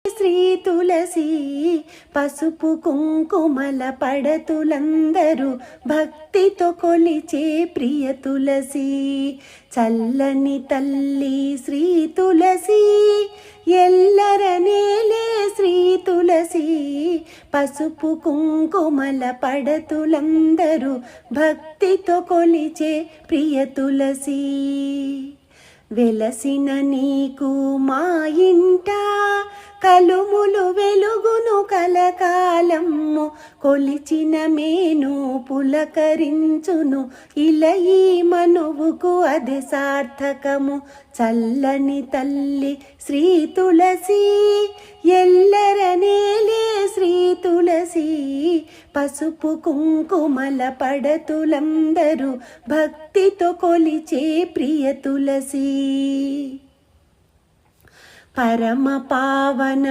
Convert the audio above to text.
శ్రీ తులసి పసుపు కుంకుమల పడతులందరూ భక్తితో కొలిచే ప్రియ తులసి చల్లని తల్లి శ్రీ తులసి ఎల్లరనేలే శ్రీ తులసి పసుపు కుంకుమల పడతులందరూ భక్తితో కొలిచే ప్రియ తులసి వెలసిన నీకు మా ఇంట కలుములు వెలుగును కలకాలము కొలిచిన మేను పులకరించును ఇలా ఈ మనువుకు అది సార్థకము చల్లని తల్లి శ్రీ తులసి ఎల్లరనేలే శ్రీ తులసి పసుపు కుంకుమల పడతులందరూ భక్తితో కొలిచే ప్రియ తులసి పరమ పావన